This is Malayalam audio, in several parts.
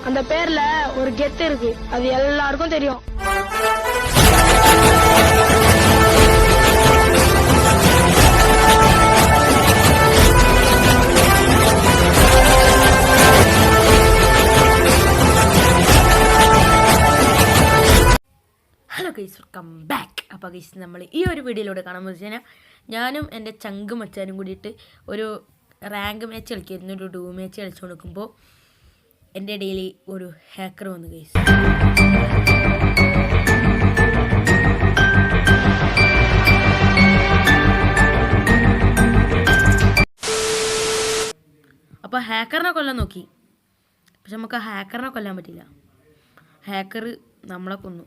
அந்த பேர்ல ஒரு கெத்து இருக்கு, அது எல்லாருக்கும் தெரியும். Hello guys, welcome back. അപ്പോൾ ഗൈസ്, നമ്മൾ ഈ ഒരു വീഡിയോയിലൂടെ കാണാമെന്ന് വെച്ച് കഴിഞ്ഞാൽ ഞാനും എൻ്റെ ചങ്കും മച്ചാനും കൂടിയിട്ട് ഒരു റാങ്ക് മാച്ച് കളിക്കായിരുന്നു. ഒരു ഡൂ മാച്ച് കളിച്ചു കൊടുക്കുമ്പോൾ എൻ്റെ ഇടയിൽ ഒരു ഹാക്കർ വന്നു ഗൈസ്. അപ്പോൾ ഹാക്കറിനെ കൊല്ലാൻ നോക്കി, പക്ഷെ നമുക്ക് ഹാക്കറിനെ കൊല്ലാൻ പറ്റില്ല. ഹാക്കർ നമ്മളെ കൊന്നു.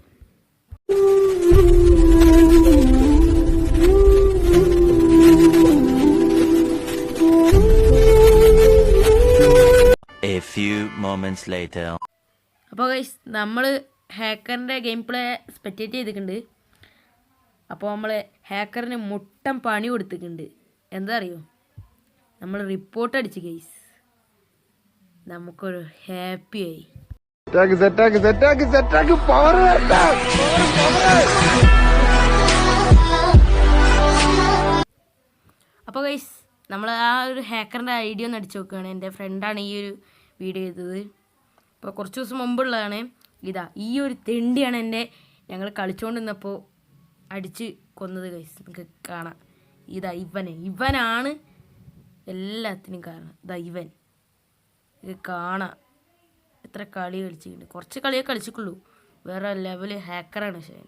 A few moments later. അപ്പോൾ ഗൈസ്, നമ്മൾ ഹാക്കറിൻ്റെ ഗെയിം പ്ലേ സ്പെക്റ്റേറ്റ് ചെയ്തിട്ടുണ്ട്. അപ്പോൾ നമ്മൾ ഹാക്കറിന് മുട്ടം പണി കൊടുത്തിട്ടുണ്ട്. എന്താ അറിയോ, നമ്മൾ റിപ്പോർട്ട് അടിച്ച് ഗൈസ്. നമുക്കൊരു ഹാപ്പി ആയി. അപ്പോൾ ഗൈസ്, നമ്മൾ ആ ഒരു ഹാക്കറിൻ്റെ ഐഡിയ ഒന്ന് അടിച്ച് നോക്കുകയാണ്. എൻ്റെ ഫ്രണ്ടാണ് ഈ ഒരു വീഡിയോ ചെയ്തത്. ഇപ്പോൾ കുറച്ച് ദിവസം മുമ്പുള്ളതാണ്. ഇതാ ഈ ഒരു തെണ്ടിയാണ് ഞങ്ങൾ കളിച്ചുകൊണ്ടിരുന്നപ്പോൾ അടിച്ച് കൊന്നത് ഗൈസ്. നിങ്ങൾക്ക് കാണാം. ഇതാ ഇവനാണ് എല്ലാത്തിനും കാരണം. ഇതാ ഇത് കാണാം. എത്ര കളി കളിച്ചിട്ടുണ്ട്. കുറച്ച് കളിയെ കളിച്ചിട്ടുള്ളൂ. വേറെ ലെവൽ ഹാക്കറാണ്. പക്ഷേ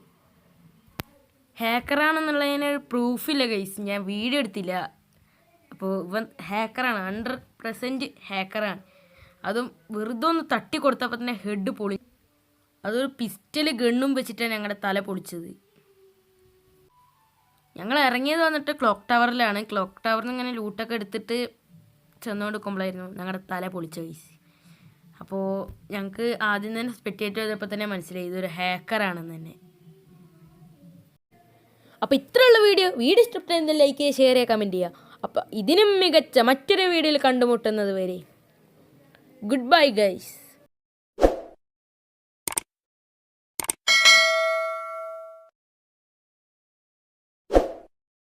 ഹാക്കറാണെന്നുള്ളതിന് പ്രൂഫില്ല ഗൈസ്. ഞാൻ വീഡിയോ എടുത്തില്ല. അപ്പോൾ ഇവൻ ഹാക്കറാണ്, 100% ഹാക്കറാണ്. അതും വെറുതെ ഒന്ന് തട്ടി കൊടുത്തപ്പോൾ തന്നെ ഹെഡ് പൊളി. അതൊരു പിസ്റ്റൽ ഗണ്ണും വെച്ചിട്ടാണ് ഞങ്ങളുടെ തല പൊളിച്ചത്. ഞങ്ങൾ ഇറങ്ങിയത് വന്നിട്ട് ക്ലോക്ക് ടവറിലാണ്. ക്ലോക്ക് ടവറിൽ നിന്ന് ഇങ്ങനെ ലൂട്ടൊക്കെ എടുത്തിട്ട് ചെന്നുകൊടുക്കുമ്പോഴായിരുന്നു ഞങ്ങളുടെ തല പൊളിച്ച ഗൈസ്. അപ്പോൾ ഞങ്ങൾക്ക് ആദ്യം തന്നെ സ്പെക്റ്റേറ്റ് ചെയ്തപ്പോൾ തന്നെ മനസ്സിലായി ഇതൊരു ഹാക്കറാണെന്ന് തന്നെ. അപ്പോൾ ഇത്രയുള്ള വീഡിയോ ഇഷ്ടപ്പെട്ടെങ്കിൽ ലൈക്ക് ചെയ്യുക, ഷെയർ ചെയ്യുക, കമൻറ്റ് ചെയ്യുക. അപ്പോൾ ഇതിനും മികച്ച മറ്റൊരു വീഡിയോയിൽ കണ്ടുമുട്ടുന്നത് വരെ ഗുഡ് ബൈ ഗൈസ്.